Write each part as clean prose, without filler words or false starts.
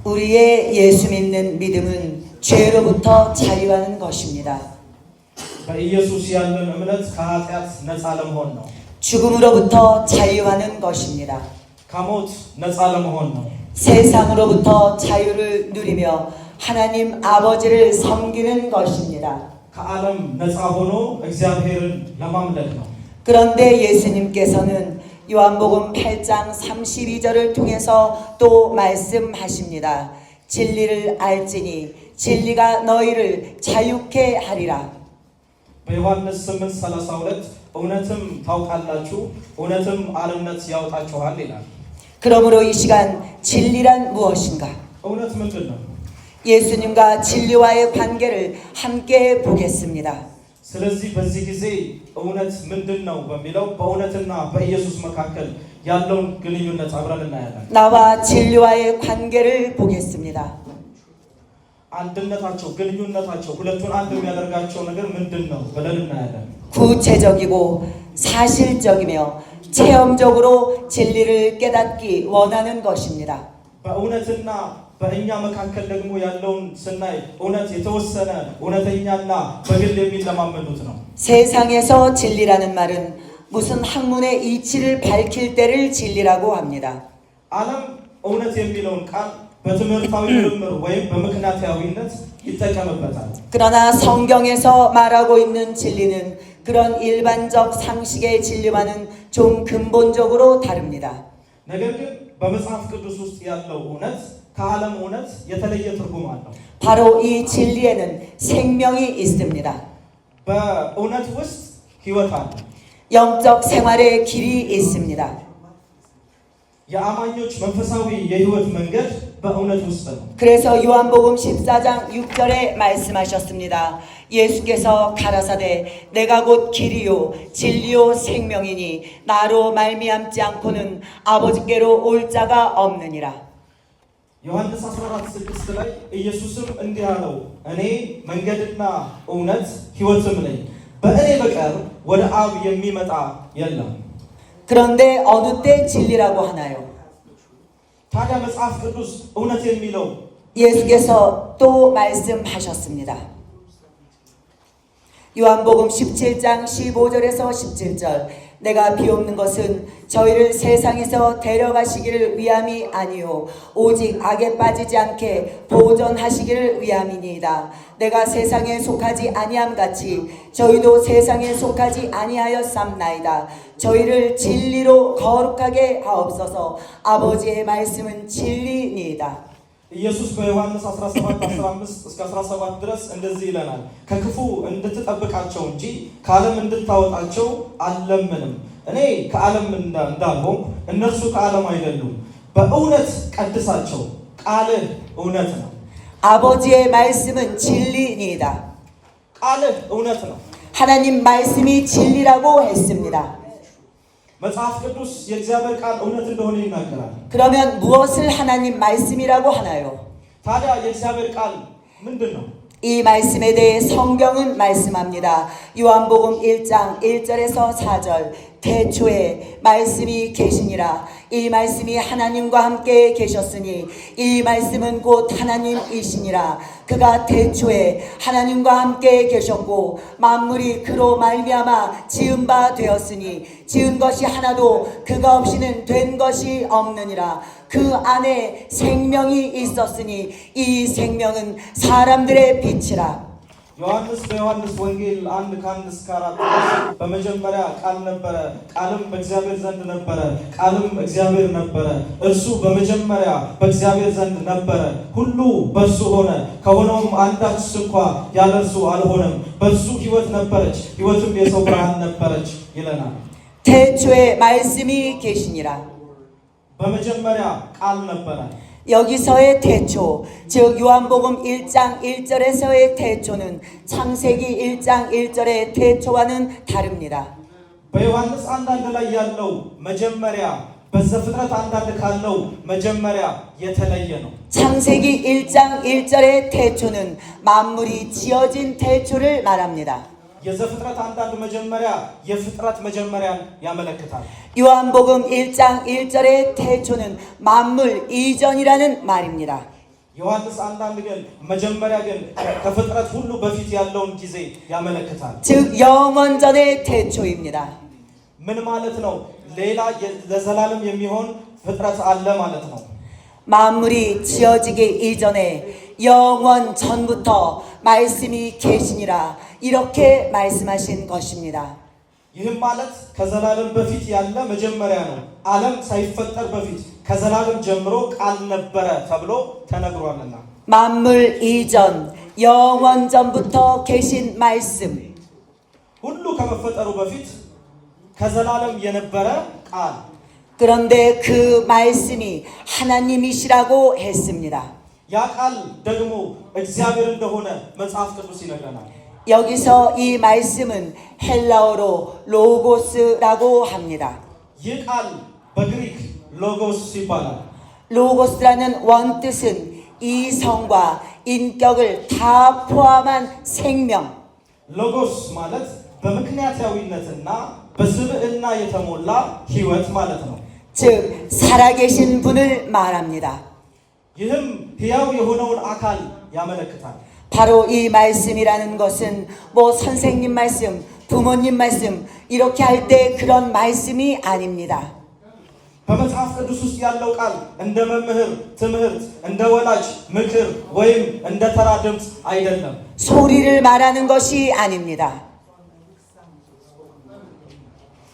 우리의 예수 믿는 믿음은 죄로부터 자유하는 것입니다. በኢየሱስ ያለን እምነት ከኃጢአት ነፃ ለመሆን ነው። 죽음으로부터 자유하는 것입니다. ከሞት ነፃ ለመሆን ነው። 세상으로부터 자유를 누리며 하나님 아버지를 섬기는 것입니다. ከዓለም ነፃ ሆኖ እግዚአብሔርን ለማምለክ ነው። 그런데 예수님께서는 요한복음 8장 32절을 통해서 또 말씀하십니다. 진리를 알지니 진리가 너희를 자유케 하리라. በዮሐንስ 8:32 እውነትም ታውቃላችሁ እውነትም አርነት ያወጣችኋል ይላል። 그러므로 이 시간 진리란 무엇인가? እውነት ምንድን ነው? 예수님과 진리와의 관계를 함께 보겠습니다. ስለዚህ በዚህ ጊዜ እውነት ምንድነው በሚለው በእውነትና በኢየሱስ መካከል ያለውን ግንኙነት አብረን እናያለን። 나와 진리와의 관계를 보겠습니다. አንድነታቸው ግንኙነታቸው ሁለቱን አንድ የሚያደርጋቸው ነገር ምንድነው ብለን እናያለን። 구체적이고 사실적이며 체험적으로 진리를 깨닫기 원하는 것입니다. በእውነትና በእኛ መካከል ደግሞ ያለውን ስናይ እውነት የተወሰነ እውነተኛና በግል የሚለማመዱት ነው። 세상에서 진리라는 말은 무슨 학문의 이치를 밝힐 때를 진리라고 합니다. ዓለም እውነት የሚለውን ቃል በትምህርታዊ ምርምር ወይም በምክንያታዊነት ይጠቀምበታል። 그러나 성경에서 말하고 있는 진리는 그런 일반적 상식의 진리와는 좀 근본적으로 다릅니다. ነገር ግን በመጽሐፍ ቅዱስ ውስጥ ያለው እውነት ከዓለም እውነት የተለየ ትርጉም አለው። 바로 이 진리에는 생명이 있습니다. በእውነት ውስጥ ሕይወት አለ። 영적 생활의 길이 있습니다. የአማኞች መንፈሳዊ የሕይወት መንገድ በእውነት ውስጥ ነው። 그래서 요한복음 14장 6절에 말씀하셨습니다. 예수께서 가라사대 내가 곧 길이요 진리요 생명이니 나로 말미암지 않고는 아버지께로 올 자가 없느니라. ዮሐንስ 14:6 ላይ ኢየሱስም እንዲህ አለው እኔ መንገድና እውነት ሕይወትም ነኝ በእኔ በቀር ወደ አብ የሚመጣ የለም። 그런데 어느 때 진리라고 하나요? ታዲያ መጽሐፍ ቅዱስ እውነት የሚለው 예수께서 또 말씀하셨습니다. 요한복음 17장 15절에서 17절 내가 비옵는 것은 저희를 세상에서 데려가시기를 위함이 아니요 오직 악에 빠지지 않게 보존하시기를 위함이니이다. 내가 세상에 속하지 아니함 같이 저희도 세상에 속하지 아니하였삼나이다. 저희를 진리로 거룩하게 하옵소서. 아버지의 말씀은 진리니이다. ኢየሱስ በዮሐንስ 17:15-17 ድረስ እንደዚህ ይለናል ከክፉ እንድትጠብቃቸው እንጂ ከዓለም እንድታወጣቸው አልለምንም እኔ ከዓለም እንዳልሆንኩ እነርሱ ከዓለም አይደሉም በእውነት ቀድሳቸው ቃልህ እውነት ነው። 아버지의 말씀은 진리니이다. ቃልህ እውነት ነው። 하나님 말씀이 진리라고 했습니다. መጽሐፍ ቅዱስ የእግዚአብሔር ቃል እውነት እንደሆነ ይናገራል። 그러면 무엇을 하나님 말씀이라고 하나요? ታዲያ የእግዚአብሔር ቃል ምንድነው? 이 말씀에 대해 성경은 말씀합니다. 요한복음 1장 1절에서 4절 태초에 말씀이 계시니라. 이 말씀이 하나님과 함께 계셨으니 이 말씀은 곧 하나님이시니라. 그가 태초에 하나님과 함께 계셨고 만물이 그로 말미암아 지은 바 되었으니 지은 것이 하나도 그가 없이는 된 것이 없느니라. 그 안에 생명이 있었으니 이 생명은 사람들의 빛이라. ዮሐንስ በዮሐንስ ወንጌል 1:1-4 በመጀመሪያ ቃል ነበረ ቃልም በእግዚአብሔር ዘንድ ነበረ ቃልም እግዚአብሔር ነበረ እርሱ በመጀመሪያ በእግዚአብሔር ዘንድ ነበረ ሁሉ በእርሱ ሆነ ከሆነውም አንዳች እንኳ ያለ እርሱ አልሆነም በእርሱ ሕይወት ነበረች ሕይወትም የሰው ብርሃን ነበረች ይለናል። 태초에 말씀이 계시니라. በመጀመሪያ ቃል ነበረ። 여기서의 태초, 즉 요한복음 1장 1절에서의 태초는 창세기 1장 1절의 태초와는 다릅니다. በዮሐንስ 1:1 ላይ ያለው መጀመሪያ በዘፍጥረት 1:1 ካለው መጀመሪያ የተለየ ነው። 창세기 1장 1절의 태초는 만물이 지어진 태초를 말합니다. የዘፍጥረት 1:1 መጀመሪያ የፍጥረት መጀመሪያን ያመለክታል። 요한복음 1장 1절의 태초는 만물 이전이라는 말입니다. ዮሐንስ አንዳንድ ግን መጀመሪያ ግን ከፍጥረት ሁሉ በፊት ያለውን ጊዜ ያመለክታል። 즉 영원 전의 태초입니다. ምን ማለት ነው? ሌላ ለዘላለም የሚሆን ፍጥረት አለ ማለት ነው። 만물이 지어지기 이전에 영원 전부터 말씀이 계시니라 이렇게 말씀하신 것입니다. ይህም ማለት ከዘላለም በፊት ያለ መጀመሪያ ነው። ዓለም ሳይፈጠር በፊት ከዘላለም ጀምሮ ቃል ነበረ ተብሎ ተነግሯልና 만물 이전 영원 전부터 계신 말씀 ሁሉ ከመፈጠሩ በፊት ከዘላለም የነበረ ቃል 그런데 그 말씀이 하나님이시라고 했습니다. ያ ቃል ደግሞ እግዚአብሔር እንደሆነ መጽሐፍ ቅዱስ ይነግረናል። 여기서 이 말씀은 헬라어로 로고스라고 합니다. ይህ ቃል በግሪክ ሎጎስ ይባላል። 로고스라는 원뜻은 이성과 인격을 다 포함한 생명. ሎጎስ ማለት በምክንያታዊነትና በስብዕና የተሞላ ሕይወት ማለት ነው። 즉 살아계신 분을 말합니다. ይህም ሕያው የሆነውን አካል ያመለክታል። 바로 이 말씀이라는 것은 뭐 선생님 말씀, 부모님 말씀 이렇게 할 때 그런 말씀이 아닙니다. በመጽሐፍ ቅዱስ ውስጥ ያለው ቃል እንደ መምህር ትምህርት፣ እንደ ወላጅ ምክር ወይም እንደ ተራ ድምፅ አይደለም። 소리를 말하는 것이 아닙니다.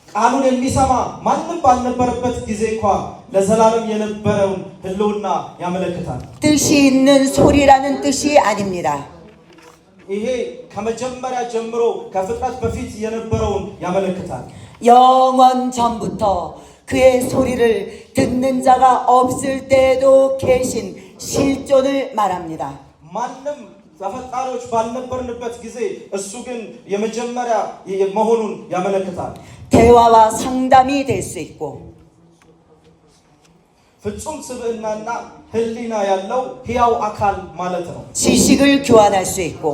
ቃሉን የሚሰማ ማንም ባልነበረበት ጊዜ እንኳ ለዘላለም የነበረውን ህልውና ያመለክታል። 뜻이 있는 소리라는 뜻이 아닙니다. ይሄ ከመጀመሪያ ጀምሮ ከፍጥረት በፊት የነበረውን ያመለክታል። 영원 전부터 그의 소리를 듣는 자가 없을 때에도 계신 실존을 말합니다. ማንም ተፈጣሪዎች ባልነበርንበት ጊዜ እሱ ግን የመጀመሪያ መሆኑን ያመለክታል። 대화와 상담이 될 수 있고 ፍጹም ስብዕናና ህሊና ያለው ሕያው አካል ማለት ነው። 지식을 교환할 수 있고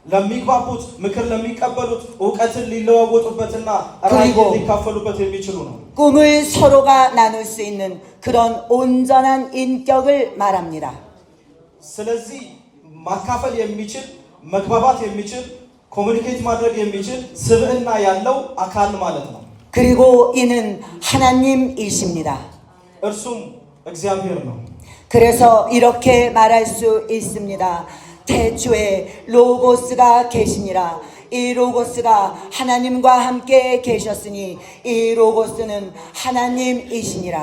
ለሚግባቡት ምክር ለሚቀበሉት ዕውቀትን ሊለዋወጡበትና ራዕይን ሊካፈሉበት የሚችሉ ነው። 꿈을 서로가 나눌 수 있는 그런 온전한 인격을 말합니다. ስለዚህ ማካፈል የሚችል መግባባት የሚችል ኮሙኒኬት ማድረግ የሚችል ስብዕና ያለው አካል ማለት ነው። 그리고 이는 하나님이십니다. እርሱም እግዚአብሔር ነው። 그래서 이렇게 말할 수 있습니다. 태초에 로고스가 계시니라. 이 로고스가 하나님과 함께 계셨으니 이 로고스는 하나님이시니라.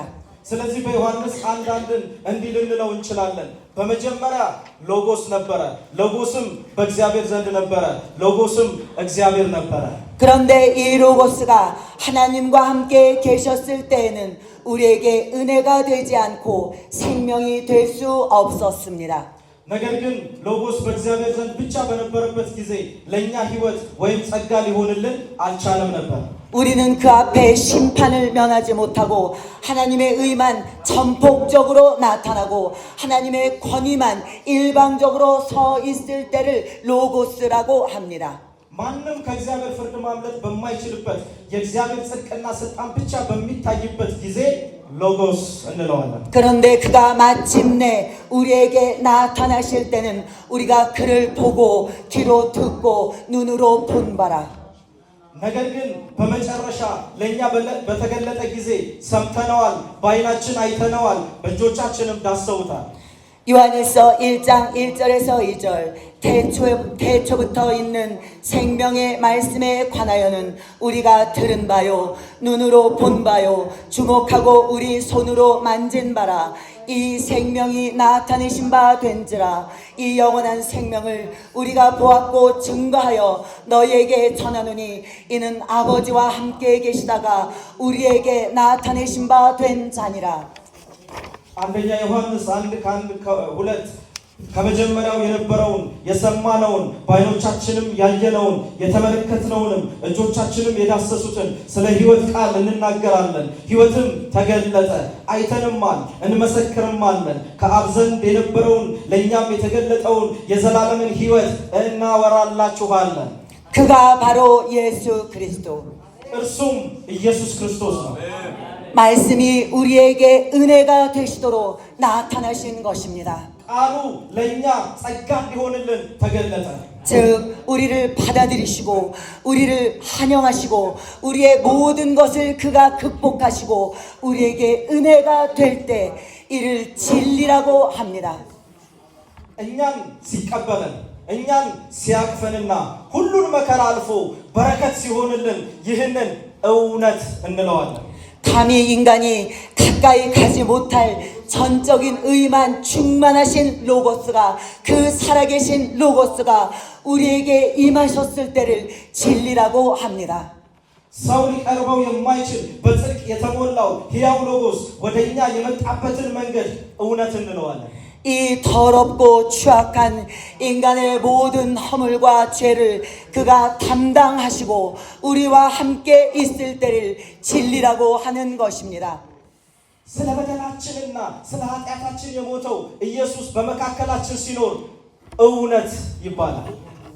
ስለዚህ በዮሐንስ አንዳንድን እንዲህ ልንለው እንችላለን። በመጀመሪያ ሎጎስ ነበረ፣ ሎጎስም በእግዚአብሔር ዘንድ ነበረ፣ ሎጎስም እግዚአብሔር ነበረ። 그런데 이 로고스가 하나님과 함께 계셨을 때에는 우리에게 은혜가 되지 않고 생명이 될 수 없었습니다. ነገር ግን ሎጎስ በእግዚአብሔር ዘንድ ብቻ በነበረበት ጊዜ ለኛ ሕይወት ወይም ጸጋ ሊሆንልን አልቻለም ነበር። 우리는 그 앞에 심판을 면하지 못하고 하나님의 의만 전폭적으로 나타나고 하나님의 권위만 일방적으로 서 있을 때를 로고스라고 합니다. ማንም ከእግዚአብሔር ፍርድ ማምለጥ በማይችልበት የእግዚአብሔር ጽድቅና ስልጣን ብቻ በሚታይበት ጊዜ ሎጎስ እንለዋለን። 그런데 그가 마침내 우리에게 나타나실 때는 우리가 그를 보고 귀로 듣고 눈으로 본 바라. ነገር ግን በመጨረሻ ለኛ በተገለጠ ጊዜ ሰምተነዋል፣ በዓይናችን አይተነዋል፣ በእጆቻችንም ዳሰውታል። 요한일서 1장 1절에서 2절 태초부터 있는 생명의 말씀에 관하여는 우리가 들은 바요 눈으로 본 바요 주목하고 우리 손으로 만진 바라 이 생명이 나타내신 바 된지라 이 영원한 생명을 우리가 보았고 증거하여 너희에게 전하노니 이는 아버지와 함께 계시다가 우리에게 나타내신 바 된 자니라. አንደኛ ዮሐንስ 1:1-2 ከመጀመሪያው የነበረውን የሰማነውን በዓይኖቻችንም ያየነውን የተመለከትነውንም እጆቻችንም የዳሰሱትን ስለ ሕይወት ቃል እንናገራለን። ሕይወትም ተገለጠ፣ አይተንማል፣ እንመሰክርማለን። ከአብ ዘንድ የነበረውን ለእኛም የተገለጠውን የዘላለምን ሕይወት እናወራላችኋለን። 그가 바로 예수 그리스도. እርሱም ኢየሱስ ክርስቶስ ነው። 말씀이 우리에게 은혜가 되시도록 나타나신 것입니다. ቃሉ ለእኛ ጸጋ እንዲሆንልን ተገለጠ። 즉 우리를 받아들이시고 우리를 환영하시고 우리의 모든 것을 그가 극복하시고 우리에게 은혜가 될 때 이를 진리라고 합니다. እኛን ሲቀበለን እኛን ሲያቅፈንና ሁሉን መከራ አልፎ በረከት ሲሆንልን ይህንን እውነት እንለዋለን። 감히 인간이 가까이 가지 못할 전적인 의만 충만하신 로고스가 그 살아계신 로고스가 우리에게 임하셨을 때를 진리라고 합니다. ሰው ሊቀርበው የማይችል በጽድቅ የተሞላው ሕያው ሎጎስ ወደኛ የመጣበትን መንገድ እውነት እንለዋለን። 이 더럽고 추악한 인간의 모든 허물과 죄를 그가 담당하시고 우리와 함께 있을 때를 진리라고 하는 것입니다. ስለ በደላችንና ስለ ኃጢአታችን የሞተው ኢየሱስ በመካከላችን ሲኖር እውነት ይባላል።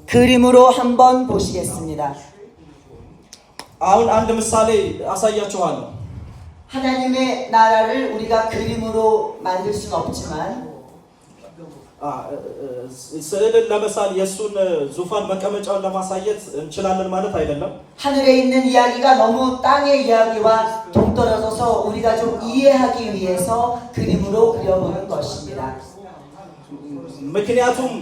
그림으로 한번 보시겠습니다. አሁን አንድ ምሳሌ አሳያችኋለሁ። 하나님의 나라를 우리가 그림으로 만들 수는 없지만 ስዕልን ለመሳል የእሱን ዙፋን መቀመጫውን ለማሳየት እንችላለን ማለት አይደለም። 하늘에 있는 이야기가 너무 땅의 이야기와 동떨어져서 우리가 좀 이해하기 위해서 그림으로 그려보는 것입니다. ምክንያቱም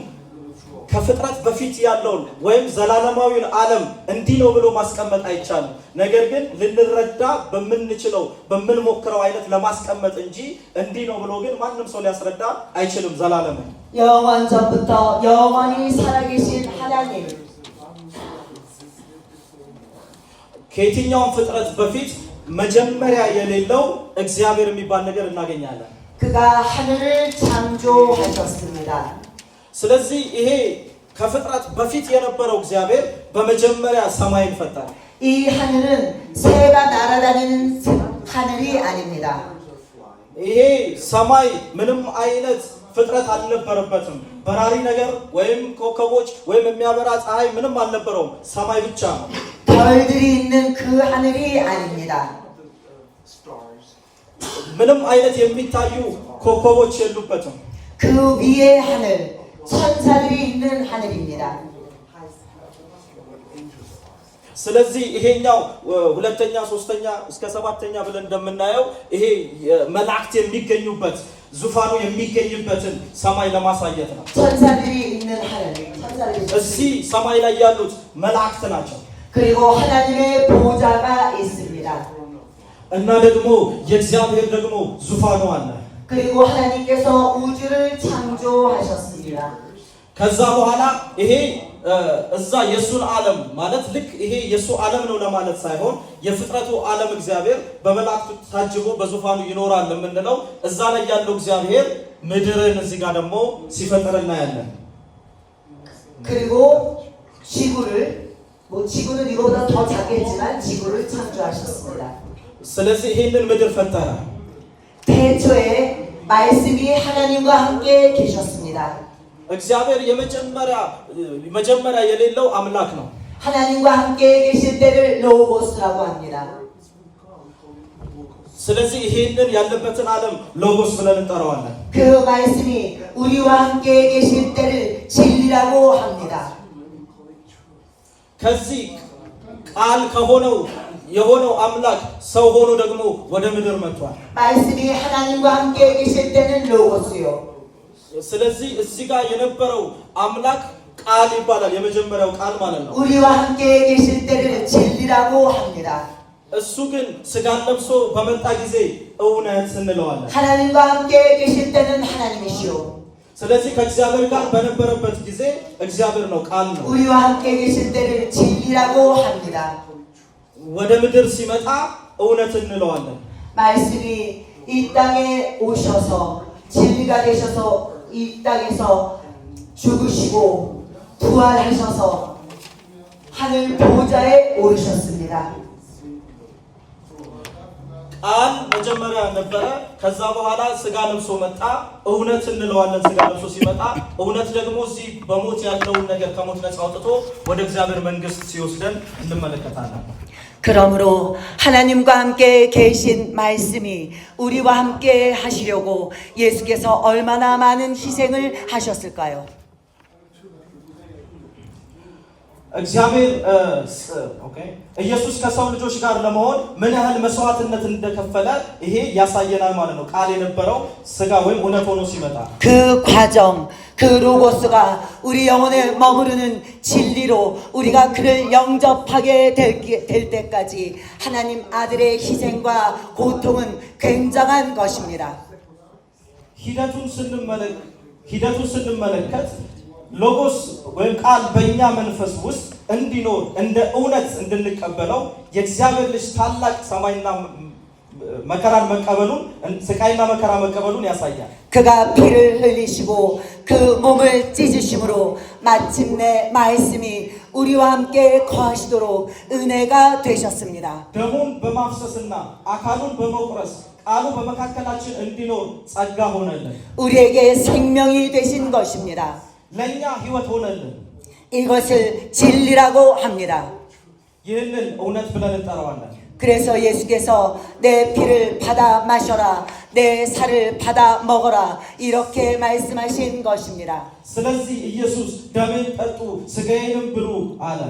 ከፍጥረት በፊት ያለውን ወይም ዘላለማዊውን ዓለም እንዲህ ነው ብሎ ማስቀመጥ አይቻልም። ነገር ግን ልንረዳ በምንችለው በምንሞክረው አይነት ለማስቀመጥ እንጂ እንዲህ ነው ብሎ ግን ማንም ሰው ሊያስረዳ አይችልም። ዘላለም 영원전부터 영원히 살아계신 하나님 ከየትኛውም ፍጥረት በፊት መጀመሪያ የሌለው እግዚአብሔር የሚባል ነገር እናገኛለን። 그가 하늘을 창조하셨습니다. ስለዚህ ይሄ ከፍጥረት በፊት የነበረው እግዚአብሔር በመጀመሪያ ሰማይን ፈጠረ። 이 하늘은 새가 날아다니는 하늘이 아닙니다. ይሄ ሰማይ ምንም አይነት ፍጥረት አልነበረበትም። በራሪ ነገር ወይም ኮከቦች ወይም የሚያበራ ፀሐይ ምንም አልነበረውም። ሰማይ ብቻ ነው። 별들이 있는 그 하늘이 아닙니다. ምንም አይነት የሚታዩ ኮከቦች የሉበትም። 그 위에 하늘 천사들이 있는 하늘입니다. ስለዚህ ይሄኛው ሁለተኛ ሶስተኛ እስከ ሰባተኛ ብለን እንደምናየው ይሄ መላእክት የሚገኙበት ዙፋኑ የሚገኝበትን ሰማይ ለማሳየት ነው። 천사들이 있는 하늘. 천사들이 እዚህ ሰማይ ላይ ያሉት መላእክት ናቸው። 그리고 하나님의 보좌가 있습니다. እና ደግሞ የእግዚአብሔር ደግሞ ዙፋኑ አለ። 그리고 하나님께서 우주를 창조하셨습니다. ከዛ በኋላ ይሄ እዛ የሱን ዓለም ማለት ልክ ይሄ የሱ ዓለም ነው ለማለት ሳይሆን የፍጥረቱ ዓለም እግዚአብሔር በመላእክቱ ታጅቦ በዙፋኑ ይኖራል የምንለው እዛ ላይ ያለው እግዚአብሔር ምድርን እዚህ ጋር ደግሞ ሲፈጥር እናያለን። 그리고 지구는 이거보다 더 작겠지만 지구를 창조하셨습니다. ስለዚህ ይሄንን ምድር ፈጠረ። 태초에 말씀이 하나님과 함께 계셨습니다. እግዚአብሔር የመጀመሪያ የሌለው አምላክ ነው። 하나님과 함께 계실 때를 로고스라고 합니다. ስለዚህ ይሄንን ያለበትን ዓለም ሎጎስ ብለን እንጠራዋለን። 그 말씀이 우리와 함께 계실 때를 진리라고 합니다. ከዚህ ቃል ከሆነው የሆነው አምላክ ሰው ሆኖ ደግሞ ወደ ምድር መጥቷል። 말씀이 하나님과 함께 계실 때는 로고스요. ስለዚህ እዚህ ጋር የነበረው አምላክ ቃል ይባላል። የመጀመሪያው ቃል ማለት ነው። 우리와 함께 계실 때를 진리라고 합니다. እሱ ግን ስጋን ለብሶ በመጣ ጊዜ እውነት እንለዋለን። 하나님과 함께 계실 때는 하나님이시요. ስለዚህ ከእግዚአብሔር ጋር በነበረበት ጊዜ እግዚአብሔር ነው፣ ቃል ነው። 우리와 함께 계실 때를 진리라고 합니다. ወደ ምድር ሲመጣ እውነት እንለዋለን። 말씀이 이 땅에 오셔서 진리가 되셔서 이 땅에서 죽으시고 부활하셔서 하늘 보좌에 오르셨습니다. ቃል መጀመሪያ ነበረ። ከዛ በኋላ ስጋ ለብሶ መጣ፣ እውነት እንለዋለን። ስጋ ለብሶ ሲመጣ እውነት ደግሞ እዚህ በሞት ያለውን ነገር ከሞት ነፃ አውጥቶ ወደ እግዚአብሔር መንግስት ሲወስደን እንመለከታለን። 그러므로 하나님과 함께 계신 말씀이 우리와 함께 하시려고 예수께서 얼마나 많은 희생을 하셨을까요? እግዚአብሔር ኢየሱስ ከሰው ልጆች ጋር ለመሆን ምን ያህል መስዋዕትነት እንደከፈለ ይሄ ያሳየናል ማለት ነው። ቃል የነበረው ስጋ ወይም እውነት ሆኖ ሲመጣ 그 과정, 그 로고스가 우리 영혼에 머무르는 진리로 우리가 그를 영접하게 될 때까지 하나님 아들의 희생과 고통은 굉장한 것입니다. ሂደቱን ስንመለከት ሎጎስ ወይም ቃል በእኛ መንፈስ ውስጥ እንዲኖር እንደ እውነት እንድንቀበለው የእግዚአብሔር ልጅ ታላቅ ሰማይና መከራን መቀበሉን ስቃይና መከራ መቀበሉን ያሳያል። 그가 피를 흘리시고 그 몸을 찢으심으로 마침내 말씀이 우리와 함께 거하시도록 은혜가 되셨습니다. ደሙን በማፍሰስና አካሉን በመቁረስ ቃሉ በመካከላችን እንዲኖር ጸጋ ሆነልን። 우리에게 생명이 되신 것입니다. ለኛ ህይወት ሆነልን። 이것을 진리라고 합니다. ይህንን እውነት ብለን እንጠራዋለን። 그래서 예수께서 내 피를 받아 마셔라, 내 살을 받아 먹어라 이렇게 말씀하신 것입니다. ስለዚህ ኢየሱስ ደሜን ጠጡ ስጋዬንም ብሉ አለ።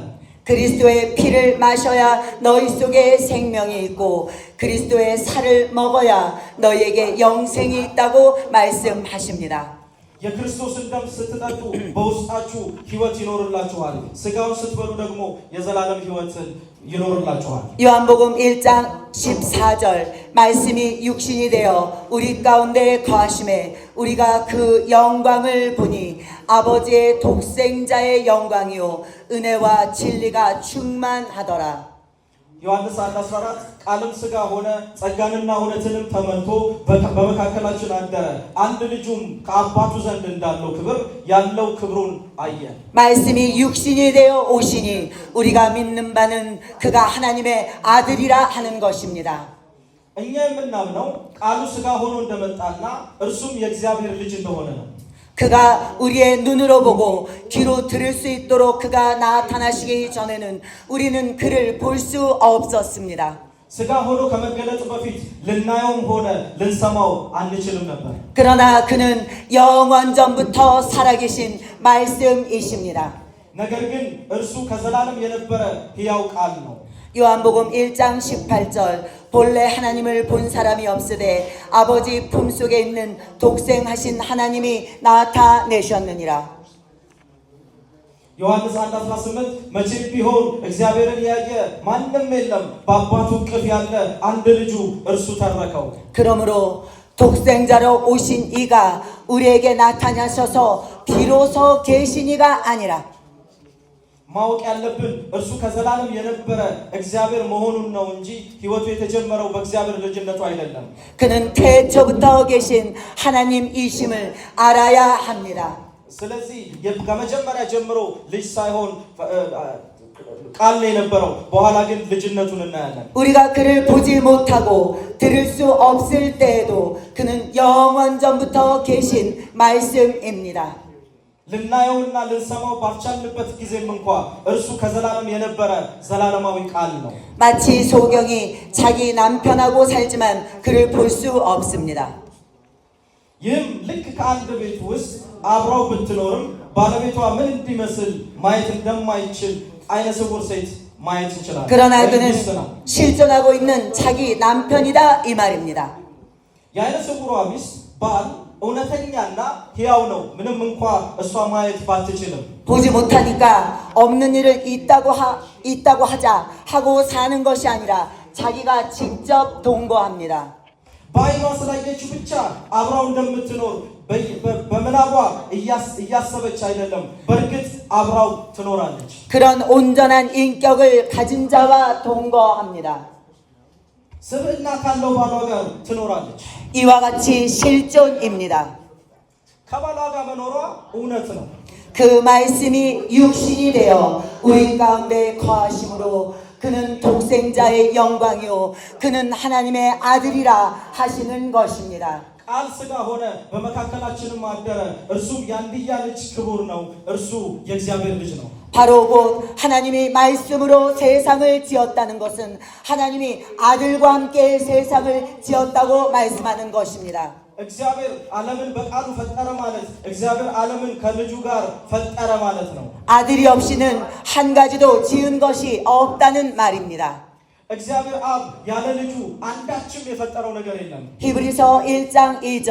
그리스도의 피를 마셔야 너희 속에 생명이 있고 그리스도의 살을 먹어야 너희에게 영생이 있다고 말씀하십니다. የክርስቶስን ደም ስትጠጡ በውስጣችሁ ህይወት ይኖርላችኋል። ስጋውን ስትበሉ ደግሞ የዘላለም ህይወትን ይኖርላችኋል። 요한복음 1장 14절 말씀이 육신이 되어 우리 가운데 거하심에 우리가 그 영광을 보니 아버지의 독생자의 영광이요 은혜와 진리가 충만하더라. ዮሐንስ 1:14 ቃልም ስጋ ሆነ ጸጋንና እውነትንም ተመልቶ በመካከላችን አደረ አንድ ልጁም ከአባቱ ዘንድ እንዳለው ክብር ያለው ክብሩን አየን። 말씀이 육신이 되어 오시니 우리가 믿는 바는 그가 하나님의 아들이라 하는 것입니다. እኛ የምናምነው ቃሉ ስጋ ሆኖ እንደመጣና እርሱም የእግዚአብሔር ልጅ እንደሆነ ነው። 그가 우리의 눈으로 보고 귀로 들을 수 있도록 그가 나타나시기 전에는 우리는 그를 볼 수 없었습니다. ስጋ ሆኖ ከመገለጡ በፊት ልናየውም ሆነ ልንሰማው አንችልም ነበር። 그러나 그는 영원 전부터 살아계신 말씀이십니다. ነገር ግን እርሱ ከዘላለም የነበረ ሕያው ቃል ነው። 요한복음 1장 18절 본래 하나님을 본 사람이 없으되 아버지 품속에 있는 독생하신 하나님이 나타내셨느니라. ዮሐንስ 1:18 መቼም ቢሆን እግዚአብሔርን ያየ ማንም የለም በአባቱ እቅፍ ያለ አንድ ልጁ እርሱ ተረከው። 그러므로 독생자로 오신 이가 우리에게 나타나셔서 비로소 계신 이가 아니라 ማወቅ ያለብን እርሱ ከዘላለም የነበረ እግዚአብሔር መሆኑን ነው እንጂ ሕይወቱ የተጀመረው በእግዚአብሔር ልጅነቱ አይደለም። 그는 태초부터 계신 하나님이심을 알아야 합니다. ስለዚህ ከመጀመሪያ ጀምሮ ልጅ ሳይሆን ቃል ነው የነበረው። በኋላ ግን ልጅነቱን እናያለን። 우리가 그를 보지 못하고 들을 수 없을 때에도 그는 영원 전부터 계신 말씀입니다. ልናየውና ልንሰማው ባልቻልንበት ጊዜም እንኳ እርሱ ከዘላለም የነበረ ዘላለማዊ ቃል ነው። 마치 소경이 자기 남편하고 살지만 그를 볼 수 없습니다. ይህም ልክ ከአንድ ቤት ውስጥ አብራው ብትኖርም ባለቤቷ ምን እንዲመስል ማየት እንደማይችል አይነ ስውር ሴት ማየት እንችላለን። 그러나 그는 실존하고 있는 자기 남편이다 이 말입니다. የአይነ ስውሯ ሚስት ባል እውነተኛና ሕያው ነው ምንም እንኳ እሷ ማየት ባትችልም። 보지 못하니까 없는 일을 있다고 하자 하고 사는 것이 아니라 자기가 직접 동거합니다. በዓይኗ ስላየችው ብቻ አብራው እንደምትኖር በምናቧ እያሰበች አይደለም፣ በእርግጥ አብራው ትኖራለች። 그런 온전한 인격을 가진 자와 동거합니다. ስብዕና ካለው ባሏ ጋር ትኖራለች። 이와 같이 실존입니다. ከባሏ ጋር መኖሯ እውነት ነው። 그 말씀이 육신이 되어 우리 가운데 거하심으로 그는 독생자의 영광이요 그는 하나님의 아들이라 하시는 것입니다. ቃል ሥጋ ሆነ በመካከላችንም አደረ እርሱ የአንድያ ልጅ ክቡር ነው እርሱ የእግዚአብሔር ልጅ ነው። 바로 곧 하나님이 말씀으로 세상을 지었다는 것은 하나님이 아들과 함께 세상을 지었다고 말씀하는 것입니다. እግዚአብሔር ዓለምን በቃሉ ፈጠረ ማለት እግዚአብሔር ዓለምን ከልጁ ጋር ፈጠረ ማለት ነው። 아들이 없이는 한 가지도 지은 것이 없다는 말입니다. እግዚአብሔር አብ ያለ ልጁ አንዳችም የፈጠረው ነገር የለም። 히브리서 1장 2절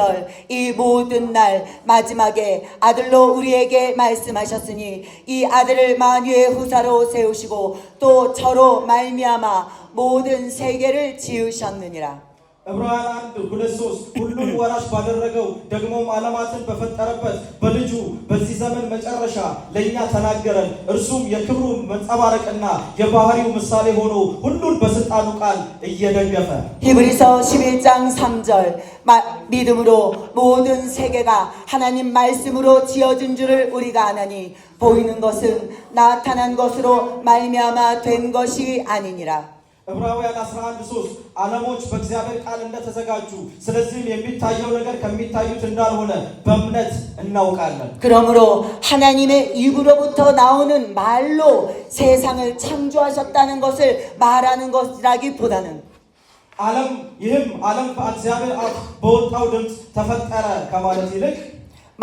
이 모든 날 마지막에 아들로 우리에게 말씀하셨으니 이 아들을 만유의 후사로 세우시고 또 저로 말미암아 모든 세계를 지으셨느니라. ዕብራውያን 1:2-3 ሁሉን ወራሽ ባደረገው ደግሞም ዓለማትን በፈጠረበት በልጁ በዚህ ዘመን መጨረሻ ለኛ ተናገረን። እርሱም የክብሩ መንጸባረቅና የባህሪው ምሳሌ ሆኖ ሁሉን በስልጣኑ ቃል እየደገፈ 히브리서 11장 3절 믿음으로 모든 세계가 하나님 말씀으로 지어진 줄을 우리가 아나니 보이는 것은 나타난 것으로 말미암아 된 것이 아니니라. ዕብራውያን 11:3 ዓለሞች በእግዚአብሔር ቃል እንደተዘጋጁ ስለዚህም የሚታየው ነገር ከሚታዩት እንዳልሆነ በእምነት እናውቃለን። 그러므로 하나님의 입으로부터 나오는 말로 세상을 창조하셨다는 것을 말하는 것이라기보다는 ዓለም በእግዚአብሔር አፍ በወጣው ድምፅ ተፈጠረ ከማለት ይልቅ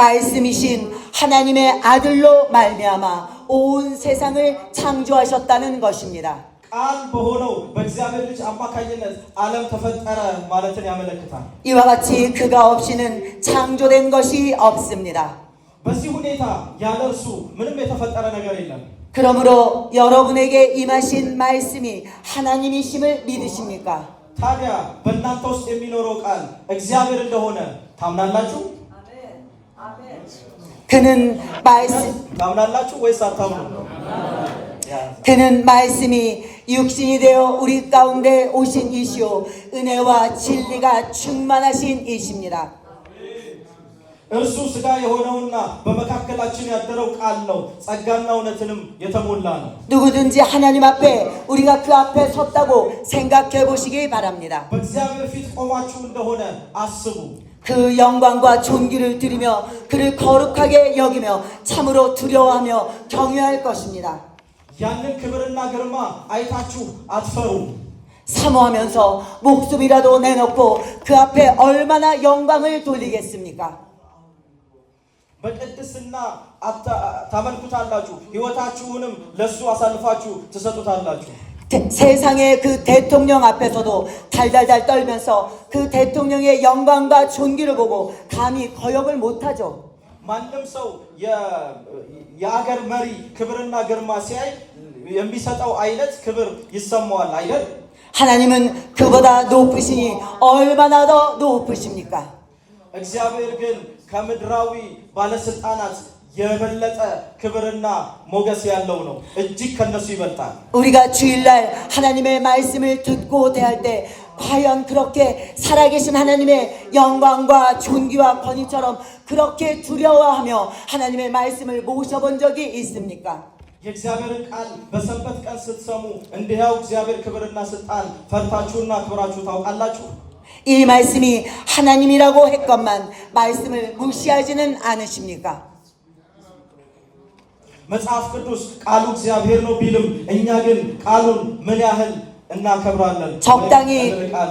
말씀이신 하나님의 아들로 말미암아 온 세상을 창조하셨다는 것입니다. ቃል በሆነው በእግዚአብሔር ልጅ አማካኝነት ዓለም ተፈጠረ ማለትን ያመለክታል። 이와 같이 그가 없이는 창조된 것이 없습니다. በዚህ ሁኔታ ያለ እርሱ ምንም የተፈጠረ ነገር የለም። 그러므로 여러분에게 임하신 말씀이 하나님이심을 믿으십니까? ታዲያ በእናንተ ውስጥ የሚኖረው ቃል እግዚአብሔር እንደሆነ ታምናላችሁ? 그는 말씀 ታምናላችሁ ወይስ አታምኑ? 그는 말씀이 육신이 되어 우리 가운데 오신 이시오 은혜와 진리가 충만하신 이십니다. እርሱ ሥጋ የሆነውና በመካከላችን ያደረው ቃል ነው። ጸጋና እውነትንም የተሞላ ነው። 누구든지 하나님 앞에 우리가 그 앞에 섰다고 생각해 보시기 바랍니다. በእግዚአብሔር ፊት ቆማችሁ እንደሆነ አስቡ። 그 영광과 존귀를 드리며 그를 거룩하게 여기며 참으로 두려워하며 경외할 것입니다. ያንን ክብርና ግርማ አይታችሁ አትፈሩ። 사모하면서 목숨이라도 내놓고 그 앞에 얼마나 영광을 돌리겠습니까? በቅድስና ታመልኩታላችሁ፣ ሕይወታችሁንም ለሱ አሳልፋችሁ ትሰጡታላችሁ። 세상의 그 대통령 앞에서도 달달달 떨면서 그 대통령의 영광과 존귀를 보고 감히 거역을 못하죠. ማንም ሰው የአገር መሪ ክብርና ግርማ ሲያይ የሚሰጠው አይነት ክብር ይሰማዋል አይደል? 하나님은 그보다 높으시니 얼마나 더 높으십니까? እግዚአብሔር ግን ከምድራዊ ባለስልጣናት የበለጠ ክብርና ሞገስ ያለው ነው። እጅግ ከነሱ ይበልጣል። 우리가 주일날 하나님의 말씀을 듣고 대할 때 과연 그렇게 살아계신 하나님의 영광과 존귀와 권위처럼 그렇게 두려워하며 하나님의 말씀을 모셔본 적이 있습니까? የእግዚአብሔርን ቃል በሰንበት ቀን ስትሰሙ እንዲያው እግዚአብሔር ክብርና ስልጣን ፈርታችሁና ክብራችሁ ታውቃላችሁ? 이 말씀이 하나님이라고 했건만 말씀을 무시하지는 않으십니까? መጽሐፍ ቅዱስ ቃሉ እግዚአብሔር ነው ቢልም እኛ ግን ቃሉን ምን ያህል እናከብራለን? 적당히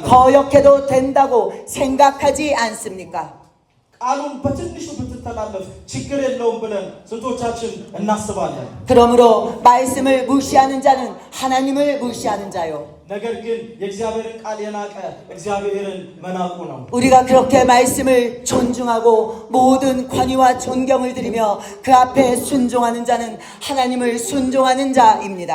거역해도 된다고 생각하지 않습니까? ቃሉን በትንሹ ብትተላለፍ ችግር የለውም ብለን ስንቶቻችን እናስባለን? 그러므로 말씀을 무시하는 자는 하나님을 무시하는 자요. ነገር ግን የእግዚአብሔርን ቃል የናቀ እግዚአብሔርን መናቁ ነው። 우리가 그렇게 말씀을 존중하고 모든 권위와 존경을 드리며 그 앞에 순종하는 자는 하나님을 순종하는 자입니다.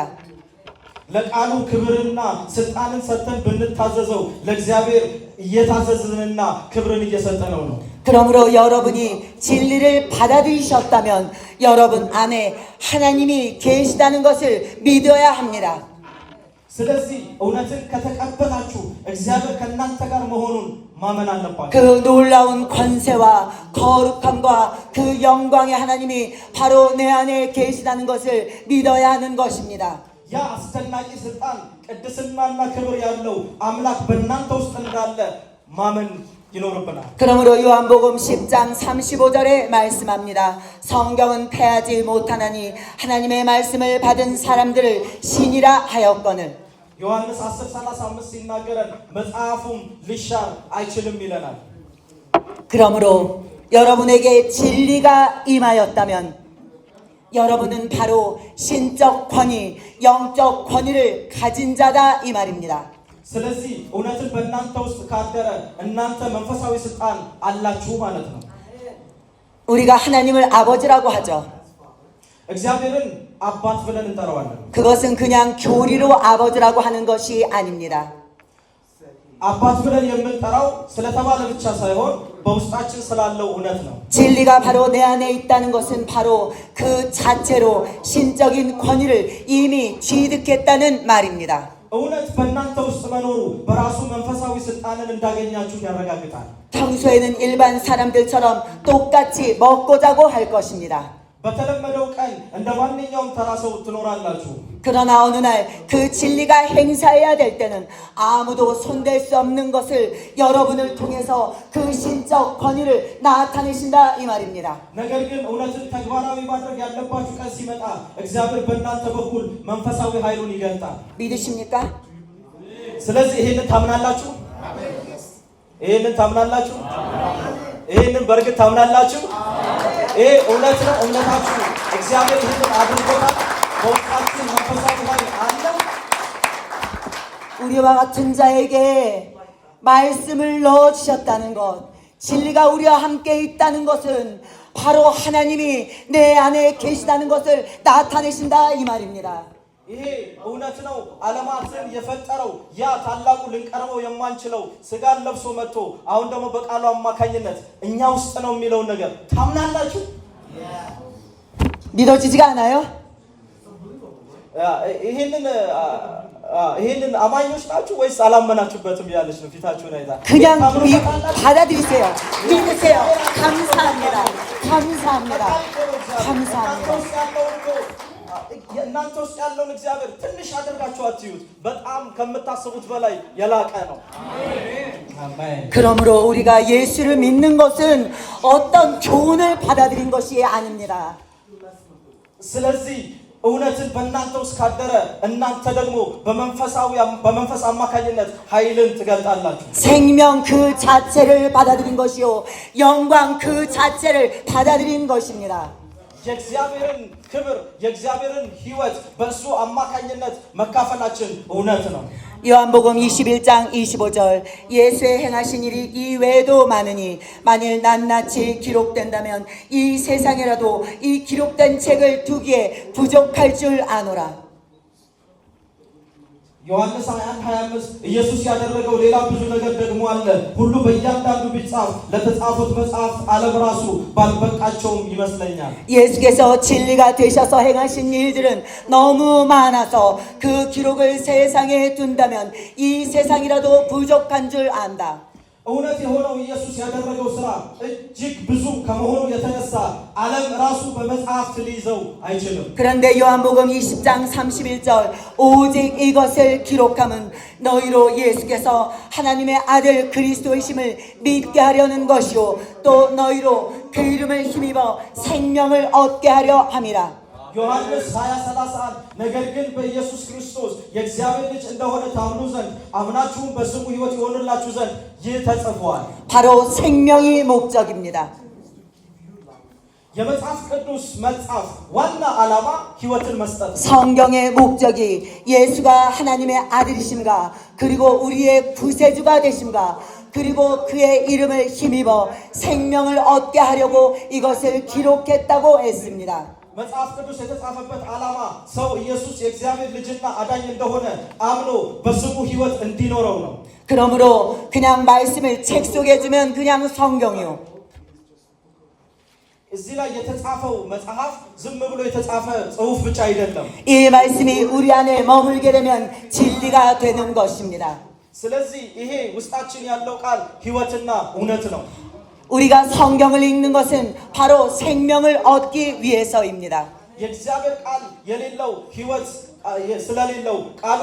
ለቃሉ ክብርና ስልጣንን ሰጥተን ብንታዘዘው ለእግዚአብሔር እየታዘዝንና ክብርን እየሰጠነው ነው። 그러므로 여러분이 진리를 받아들이셨다면 여러분 안에 하나님이 계시다는 것을 믿어야 합니다. ስለዚህ እውነትን ከተቀበላችሁ እግዚአብሔር ከእናንተ ጋር መሆኑን ማመን አለባችሁ። 그 놀라운 권세와 거룩함과 그 영광의 하나님이 바로 내 안에 계시다는 것을 믿어야 하는 것입니다. ያ አስደናቂ ስልጣን ቅድስናና ክብር ያለው አምላክ በእናንተ ውስጥ እንዳለ ማመን ይኖርብናል። 그러므로 요한복음 10장 35절에 말씀합니다. 성경은 패하지 못하나니 하나님의 말씀을 받은 사람들을 신이라 하였거늘. ዮሐንስ 10:35 ሲናገረን መጽሐፉም ሊሻር አይችልም ይለናል። 그러므로 여러분에게 진리가 임하였다면 여러분은 바로 신적 권위, 영적 권위를 가진 자다 이 말입니다. ስለዚህ እውነትን በእናንተ ውስጥ ካደረ እናንተ መንፈሳዊ ስልጣን አላችሁ ማለት ነው። 우리가 하나님을 아버지라고 하죠. እግዚአብሔርን አባት ብለን እንጠራዋለን። 그것은 그냥 교리로 아버지라고 하는 것이 아닙니다. አባት ብለን የምንጠራው ስለተባለ ብቻ ሳይሆን በውስጣችን ስላለው እውነት ነው። 진리가 바로 내 안에 있다는 것은 바로 그 자체로 신적인 권위를 이미 취득했다는 말입니다. እውነት በእናንተ ውስጥ መኖሩ በራሱ መንፈሳዊ ስልጣንን እንዳገኛችሁ ያረጋግጣል። 평소에는 일반 사람들처럼 똑같이 먹고 자고 할 것입니다. በተለመደው ቀን እንደ ማንኛውም ተራ ሰው ትኖራላችሁ። 그러나 어느 날 그 진리가 행사해야 될 때는 아무도 손댈 수 없는 것을 여러분을 통해서 그 신적 권위를 나타내신다 이 말입니다. ነገር ግን እውነትን ተግባራዊ ማድረግ ያለባችሁ ቀን ሲመጣ እግዚአብሔር በእናንተ በኩል መንፈሳዊ ኃይሉን ይገልጣል። 믿으십니까? ስለዚህ ይሄንን ታምናላችሁ? ይሄንን ታምናላችሁ? ይሄንን በእርግጥ ታምናላችሁ? ይሄ እውነት ነው። እውነታችሁ እግዚአብሔር ይህንን አድርጎታል። በውስጣችን መንፈሳዊ ኃይል አለ። 우리와 같은 자에게 말씀을 넣어주셨다는 것, 진리가 우리와 함께 있다는 것은 바로 하나님이 내 안에 계시다는 것을 나타내신다 이 말입니다. ይሄ እውነት ነው። ዓለማትን የፈጠረው ያ ታላቁ ልንቀርበው የማንችለው ስጋን ለብሶ መጥቶ አሁን ደግሞ በቃሉ አማካኝነት እኛ ውስጥ ነው የሚለውን ነገር ታምናላችሁ? 믿어지지가 않아요? ይሄንን አማኞች ናችሁ ወይስ አላመናችሁበትም? ያለች ነው ፊታችሁን አይታ 그냥 받아들이세요. 믿으세요. 감사합니다. 감사합니다. 감사합니다. እናንተ ውስጥ ያለውን እግዚአብሔር ትንሽ አድርጋችሁ አትዩት። በጣም ከምታስቡት በላይ የላቀ ነው። አሜን። 그러므로 우리가 예수를 믿는 것은 어떤 교훈을 받아들인 것이 아닙니다. ስለዚህ እውነትን በእናንተ ውስጥ ካደረ እናንተ ደግሞ በመንፈስ አማካኝነት ኃይልን ትገልጣላችሁ። 생명 그 자체를 받아들인 것이요 영광 그 자체를 받아들인 것입니다. የእግዚአብሔርን ክብር የእግዚአብሔርን ሕይወት በእሱ አማካኝነት መካፈላችን እውነት ነው። 요한복음 21장 25절 예수의 행하신 일이 이외에도 많으니 만일 낱낱이 기록된다면 이 세상에라도 이 기록된 책을 두기에 부족할 줄 아노라. ዮሐንስ 21:25 ኢየሱስ ያደረገው ሌላ ብዙ ነገር ደግሞ አለ። ሁሉ በእያንዳንዱ ቢጻፍ ለተጻፉት መጽሐፍ ዓለም ራሱ ባልበቃቸውም ይመስለኛል። 예수께서 진리가 되셔서 행하신 일들은 너무 많아서 그 기록을 세상에 둔다면 이 세상이라도 부족한 줄 안다. እውነት የሆነው ኢየሱስ ያደረገው ሥራ እጅግ ብዙ ከመሆኑ የተነሳ ዓለም ራሱ በመጽሐፍት ሊይዘው አይችልም። 그런데 요한복음 20장 31절 오직 이것을 기록함은 너희로 예수께서 하나님의 아들 그리스도이심을 믿게 하려는 것이요 또 너희로 그 이름을 힘입어 생명을 얻게 하려 함이라. ዮሐንስ 20:31 ነገር ግን በኢየሱስ ክርስቶስ የእግዚአብሔር ልጅ እንደሆነ ታምኑ ዘንድ አምናችሁም በስሙ ሕይወት ይሆንላችሁ ዘንድ ይህ ተጽፏል። 바로 생명이 목적입니다. የመጽሐፍ ቅዱስ መጽሐፍ ዋና ዓላማ ሕይወትን መስጠት። 성경의 목적이 예수가 하나님의 아들이심과 그리고 우리의 구세주가 되심과 그리고 그의 이름을 힘입어 생명을 얻게 하려고 이것을 기록했다고 했습니다. መጽሐፍ ቅዱስ የተጻፈበት ዓላማ ሰው ኢየሱስ የእግዚአብሔር ልጅና አዳኝ እንደሆነ አምኖ በስሙ ሕይወት እንዲኖረው ነው። 그러므로 그냥 말씀을 책 속에 주면 그냥 성경이요. እዚህ ላይ የተጻፈው መጽሐፍ ዝም ብሎ የተጻፈ ጽሑፍ ብቻ አይደለም። 이 말씀이 우리 안에 머물게 되면 진리가 되는 것입니다. ስለዚህ ይሄ ውስጣችን ያለው ቃል ሕይወትና እውነት ነው። 우리가 성경을 읽는 것은 바로 생명을 얻기 위해서입니다. የእግዚአብሔር ቃል የሌለው ሕይወት ስለሌለው ቃሉ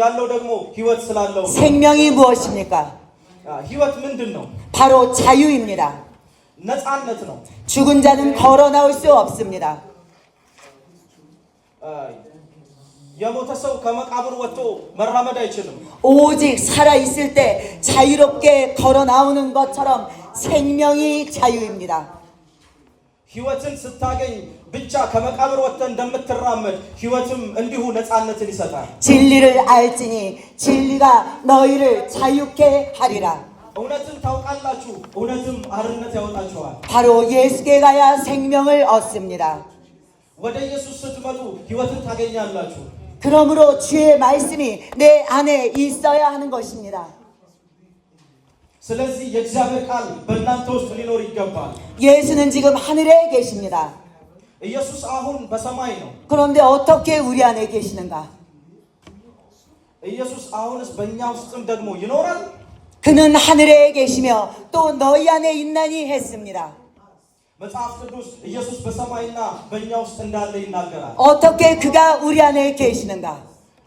ያለው ደግሞ ሕይወት ስላለው 생명이 무엇입니까? ህይወት ምንድን ነው? 바로 자유입니다. ነፃነት ነው። 죽은 자는 걸어 나올 수 없습니다. የሞተ ሰው ከመቃብር ወጥቶ መራመድ አይችልም። 오직 살아 있을 때 자유롭게 걸어 나오는 것처럼 생명이 자유입니다. ህይወትን ስታገኝ ብቻ ከመቃብር ወጥተህ እንደምትራመድ ህይወትም እንዲሁ ነፃነትን ይሰጣል። 진리를 알지니 진리가 너희를 자유케 하리라. እውነትን ታውቃላችሁ፣ እውነትም አርነት ያወጣችኋል። 바로 예수께 가야 생명을 얻습니다. ወደ ኢየሱስ ስትመጡ ህይወትን ታገኛላችሁ። 그러므로 주의 말씀이 내 안에 있어야 하는 것입니다. ስለዚህ የእግዚአብሔር ቃል በእናንተ ውስጥ ሊኖር ይገባል። 예수는 지금 하늘에 계십니다. ኢየሱስ አሁን በሰማይ ነው። 그런데 어떻게 우리 안에 계시는가? ኢየሱስ አሁንስ በእኛ ውስጥም ደግሞ ይኖራል። 그는 하늘에 계시며 또 너희 안에 있나니 했습니다. መጽሐፍ ቅዱስ ኢየሱስ በሰማይና በእኛ ውስጥ እንዳለ ይናገራል። 어떻게 그가 우리 안에 계시는가?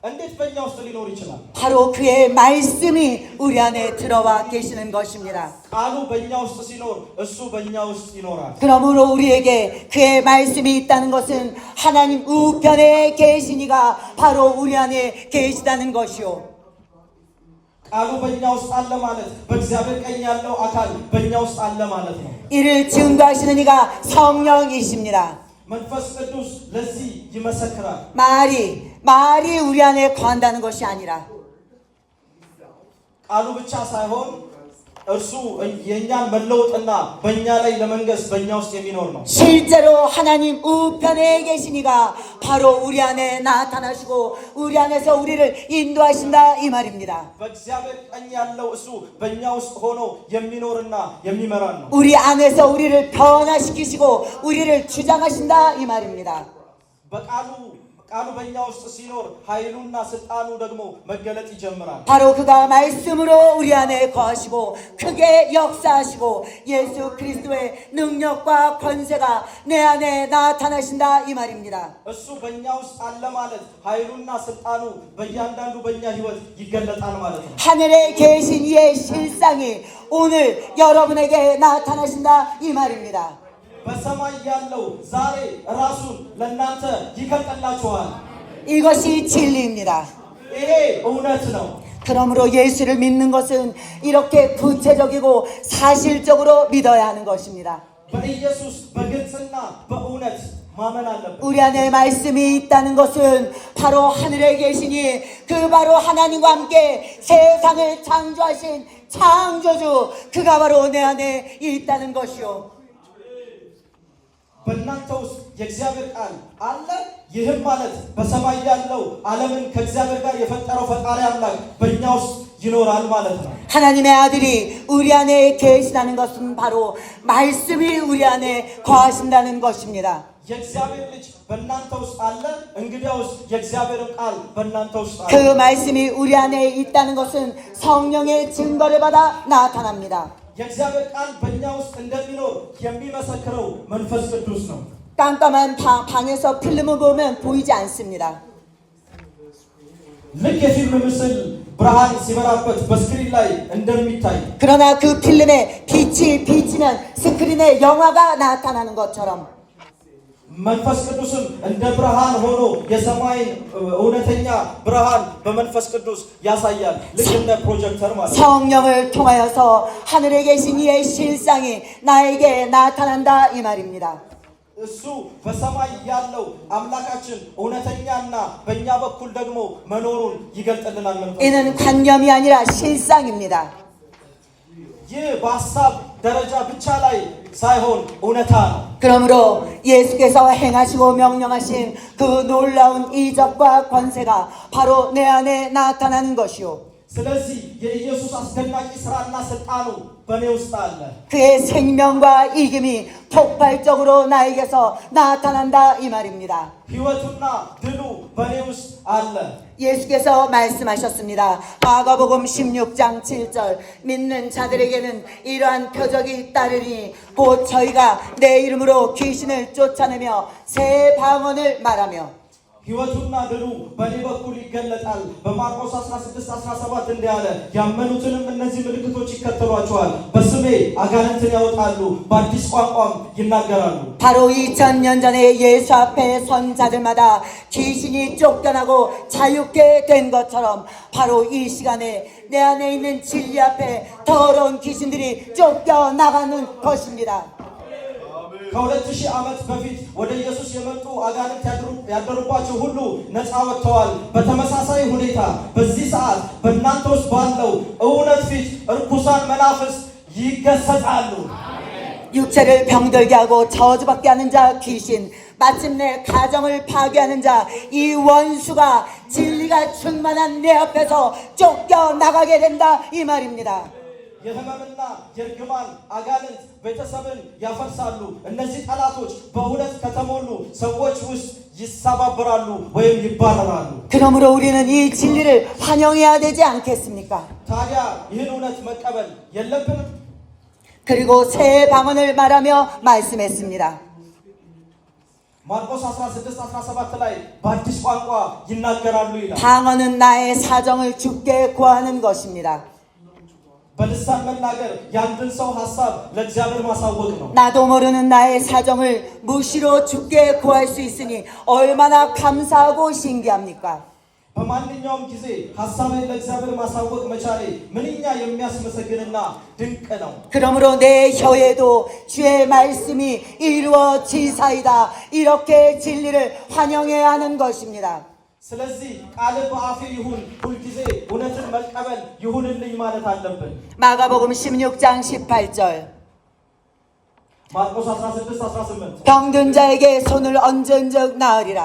እንዴት በእኛ ውስጥ ሊኖር ይችላል? 바로 그의 말씀이 우리 안에 들어와 계시는 것입니다. ቃሉ በእኛ ውስጥ ሲኖር እሱ በእኛ ውስጥ ይኖራል። 그러므로 우리에게 그의 말씀이 있다는 것은 하나님 우편에 계신 이가 바로 우리 안에 계시다는 것이요. ቃሉ በእኛ ውስጥ አለ ማለት በእግዚአብሔር ቀኝ ያለው አካል በእኛ ውስጥ አለ ማለት ነው። 이를 증거하시는 이가 성령이십니다. መንፈስ ቅዱስ ለዚህ ይመሰክራል። 말이 우리 안에 거한다는 것이 아니라 ቃሉ ብቻ ሳይሆን እርሱ የኛን መለወጥና በእኛ ላይ ለመንገስ በእኛ ውስጥ የሚኖር ነው። 실제로 하나님 우편에 계신 이가 바로 우리 안에 나타나시고 우리 안에서 우리를 인도하신다 이 말입니다. በእግዚአብሔር ቀኝ ያለው እሱ በእኛ ውስጥ ሆኖ የሚኖርና የሚመራን ነው። 우리 안에서 우리를 변화시키시고 우리를 주장하신다 이 말입니다. ቃሉ በእኛ ውስጥ ሲኖር ኃይሉና ስልጣኑ ደግሞ መገለጥ ይጀምራል። 바로 그가 말씀으로 우리 안에 거하시고 크게 역사하시고 예수 그리스도의 능력과 권세가 내 안에 나타나신다 이 말입니다. እሱ በእኛ ውስጥ አለ ማለት ኃይሉና ስልጣኑ በእያንዳንዱ በእኛ ህይወት ይገለጣል ማለት ነው። 하늘에 계신 이의 실상이 오늘 여러분에게 나타나신다 이 말입니다. በሰማይ ያለው ዛሬ ራሱን ለእናንተ ይገልጥላችኋል። 이것이 진리입니다. ይሄ እውነት ነው። 그러므로 예수를 믿는 것은 이렇게 구체적이고 사실적으로 믿어야 하는 것입니다. በኢየሱስ በግልጽና በእውነት ማመን አለብን። 우리 안에 말씀이 있다는 것은 바로 하늘에 계시니 그 바로 하나님과 함께 세상을 창조하신 창조주 그가 바로 내 안에 있다는 것이요. በእናንተ ውስጥ የእግዚአብሔር ቃል አለ። ይህም ማለት በሰማይ ያለው ዓለምን ከእግዚአብሔር ጋር የፈጠረው ፈጣሪ አምላክ በእኛ ውስጥ ይኖራል ማለት ነው። 하나님의 아들이 우리 안에 계시다는 것은 바로 말씀이 우리 안에 거하신다는 것입니다. የእግዚአብሔር ልጅ በእናንተ ውስጥ አለ። እንግዲያውስ የእግዚአብሔር ቃል በእናንተ ውስጥ አለ። 그 말씀이 우리 안에 있다는 것은 성령의 증거를 받아 나타납니다. የእግዚአብሔር ቃል በእኛ ውስጥ እንደሚኖር የሚመሰክረው መንፈስ ቅዱስ ነው። 깜깜한 방에서 필름을 보면 보이지 않습니다. ልክ የፊልም ምስል ብርሃን ሲበራበት በስክሪን ላይ እንደሚታይ 그러나 그 필름에 빛이 비치면 스크린에 영화가 나타나는 것처럼 መንፈስ ቅዱስም እንደ ብርሃን ሆኖ የሰማይን እውነተኛ ብርሃን በመንፈስ ቅዱስ ያሳያል። ልክ እንደ ፕሮጀክተር ማለት ነው። 성령을 통하여서 하늘에 계신 이의 실상이 나에게 나타난다 이 말입니다. እሱ በሰማይ ያለው አምላካችን እውነተኛና በእኛ በኩል ደግሞ መኖሩን ይገልጥልናል። 이는 관념이 아니라 실상입니다. ይህ በሀሳብ ደረጃ ብቻ ላይ ሳይሆን እውነታ ነው። 그러므로 예수께서 행하시고 명령하신 그 놀라운 이적과 권세가 바로 내 안에 나타나는 것이요. ስለዚህ የኢየሱስ አስደናቂ ስራና ስልጣኑ በእኔ ውስጥ አለ። 그의 생명과 이김이 폭발적으로 나에게서 나타난다 이 말입니다. ሕይወቱና ድሉ በእኔ ውስጥ አለ። 예수께서 말씀하셨습니다. 마가복음 16장 7절 믿는 자들에게는 이러한 표적이 따르니 곧 저희가 내 이름으로 귀신을 쫓아내며 새 방언을 말하며 ሕይወቱና ድሉ በእኔ በኩል ይገለጣል። በማርቆስ 16:17 እንዲህ አለ፣ ያመኑትንም እነዚህ ምልክቶች ይከተሏቸዋል፣ በስሜ አጋንንትን ያወጣሉ፣ በአዲስ ቋንቋም ይናገራሉ። 바로 2000년 전에 예수 앞에 선 자들마다 귀신이 쫓겨나고 자유케 된 것처럼 바로 이 시간에 내 안에 있는 진리 앞에 더러운 귀신들이 쫓겨나가는 것입니다. ከ2000 ዓመት በፊት ወደ ኢየሱስ የመጡ አጋንንት ያደሩባቸው ሁሉ ነፃ ወጥተዋል። በተመሳሳይ ሁኔታ በዚህ ሰዓት በእናንተ ውስጥ ባለው እውነት ፊት ርኩሳን መናፍስት ይገሰጻሉ። 육체를 병들게 하고 저주받게 하는 자 귀신, 마침내 가정을 파괴하는 자 이 원수가 진리가 충만한 내 앞에서 쫓겨나가게 된다 이 말입니다. የህመምና የእርግማን አጋንንት ቤተሰብን ያፈርሳሉ። እነዚህ ጠላቶች በእውነት ከተሞሉ ሰዎች ውስጥ ይሰባበራሉ ወይም ይባረራሉ። 그러므로 우리는 이 진리를 환영해야 되지 않겠습니까? ታዲያ ይህን እውነት መቀበል የለብንም? 그리고 새 방언을 말하며 말씀했습니다. ማርቆስ 16:17 ላይ በአዲስ ቋንቋ ይናገራሉ ይላል። 방언은 나의 사정을 주께 구하는 것입니다. በልሳን መናገር የአንድን ሰው ሐሳብ ለእግዚአብሔር ማሳወቅ ነው። 나도 모르는 나의 사정을 무시로 주께 구할 수 있으니 얼마나 감사하고 신기합니까? በማንኛውም ጊዜ ሐሳቤን ለእግዚአብሔር ማሳወቅ መቻሌ ምንኛ የሚያስመሰግንና ድንቅ ነው። 그러므로 내 혀에도 주의 말씀이 이루어지사이다 이렇게 진리를 환영해야 하는 것입니다. ስለዚህ ቃል በአፌ ይሁን ሁልጊዜ እውነትን መቀበል ይሁንልኝ ማለት አለብን። 마가복음 16장 18절 ማርቆስ 16:18 병든 자에게 손을 얹은 적 나으리라.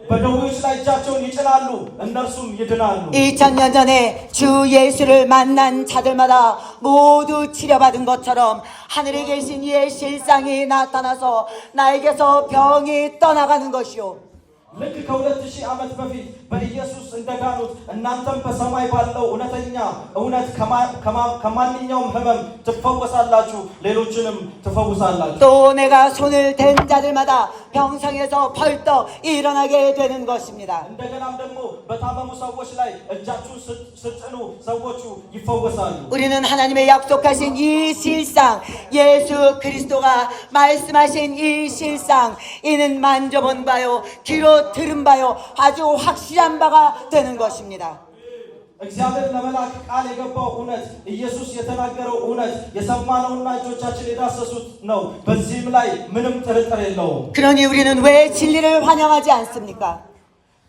በደዌዎች ላይ እጃቸውን ይጭናሉ እነርሱም ይድናሉ። 2000년 전에 주 예수를 만난 자들마다 모두 치료받은 것처럼 하늘에 계신 이의 실상이 나타나서 나에게서 병이 떠나가는 것이요. ልክ ከ2000 ዓመት በፊት በኢየሱስ እንደዳኑት እናንተም በሰማይ ባለው እውነተኛ እውነት ከማንኛውም ህመም ትፈወሳላችሁ፣ ሌሎችንም ትፈውሳላችሁ። 또 내가 손을 댄 자들마다 병상에서 벌떡 일어나게 되는 것입니다. እንደገናም ደግሞ በታመሙ ሰዎች ላይ እጃችሁን ስትጭኑ ሰዎቹ ይፈወሳሉ። 우리는 하나님의 약속하신 이 실상, 예수 그리스도가 말씀하신 이 실상, 이는 만져본 바요 귀로 들은 바요 아주 확실한 바가 되는 것입니다. እግዚአብሔር ለመላክ ቃል የገባው እውነት ኢየሱስ የተናገረው እውነት የሰማነውና እጆቻችን የዳሰሱት ነው። በዚህም ላይ ምንም ጥርጥር የለውም። 그러니 우리는 왜 진리를 환영하지 않습니까?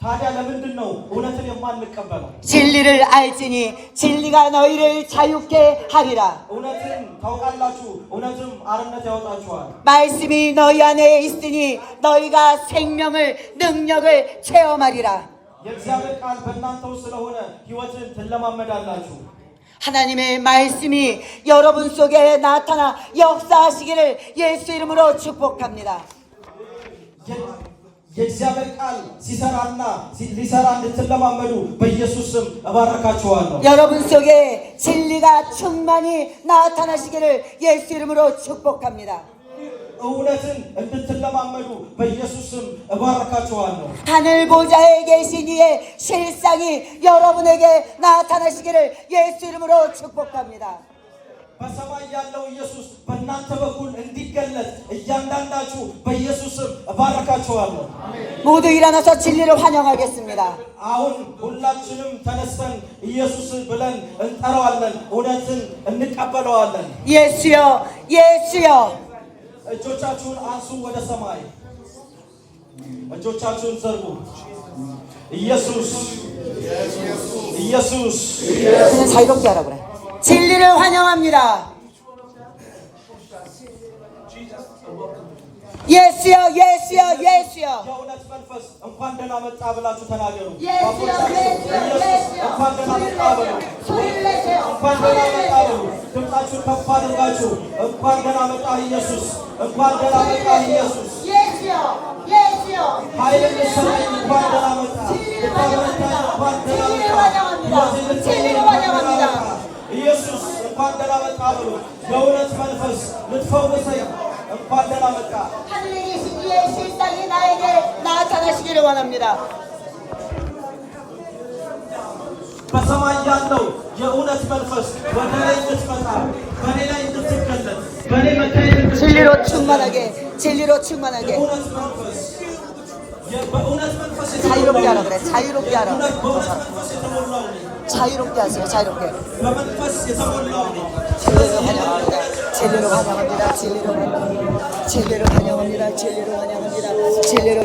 ታዲያ ለምንድን ነው እውነትን የማንቀበለው? 진리를 알지니 진리가 너희를 자유케 하리라. እውነትን ታውቃላችሁ፣ እውነትም አርነት ያወጣችኋል። 말씀이 너희 안에 있으니 너희가 생명을 능력을 체험하리라. የእግዚአብሔር ቃል በእናንተ ውስጥ ስለሆነ ሕይወትን ትለማመዳላችሁ። 하나님의 말씀이 여러분 속에 나타나 역사하시기를 예수 이름으로 축복합니다. የእግዚአብሔር ቃል ሲሰራና ሊሰራ እንድትለማመዱ በኢየሱስ ስም እባርካችኋለሁ። 여러분 속에 진리가 충만히 나타나시기를 예수 이름으로 축복합니다. እውነትን እንድትለማመዱ በኢየሱስ ስም እባርካችኋለሁ። 하늘 보좌에 계신 이의 실상이 여러분에게 나타나시기를 예수 이름으로 축복합니다. በሰማይ ያለው ኢየሱስ በእናንተ በኩል እንዲገለጥ እያንዳንዳችሁ በኢየሱስ ስም እባርካችኋለሁ። 모두 일어나서 진리를 환영하겠습니다. አሁን ሁላችንም ተነስተን ኢየሱስ ብለን እንጠራዋለን፣ እውነትን እንቀበለዋለን። 예수여, 예수여. እጆቻችሁን አንሱ ወደ ሰማይ፣ እጆቻችሁን ዘርጉ። ኢየሱስ ኢየሱስ 그냥 자유롭게 하라 그래. 진리를 환영합니다. 예수여, 예수여, 예수여. የእውነት መንፈስ እንኳን ደህና መጣ ብላችሁ ተናገሩ። 예수여, 예수여, 예수여. እንኳን ደህና መጣ በሉ። 소리를 내세요. እንኳን ደህና መጣ በሉ። ድምፃችሁን ከፍ አድርጋችሁ እንኳን ደህና መጣ ኢየሱስ፣ እንኳን ደህና መጣ ኢየሱስ። 예수여, 예수여. ኃይልን ልትሰጠኝ እንኳን ደህና መጣ። ልታበረታኝ እንኳን ደህና መጣ። 진리를 환영합니다. ኢየሱስ እንኳን ደህና መጣ በሉ። የእውነት መንፈስ ልትፈውሰኝ እንኳን ደህና መጣ። 하늘에 계신 이의 실상이 나에게 나타나시기를 원합니다. በሰማይ ያለው የእውነት መንፈስ ወደ ላይ እንድትመጣ በእኔ ላይ እንድትገለጥ በእኔ መታየት 진리로 충만하게 진리로 충만하게 የእውነት መንፈስ በእውነት መንፈስ 자유롭게 하라 그래. 자유롭게 하라. በእውነት መንፈስ የተሞላው ነኝ። 자유롭게 하세요. 자유롭게. በመንፈስ የተሞላው ነኝ። 진리로 환영합니다. 진리로 환영합니다. 진리로 환영합니다. 진리로 환영합니다. 진리로 환영합니다. 진리로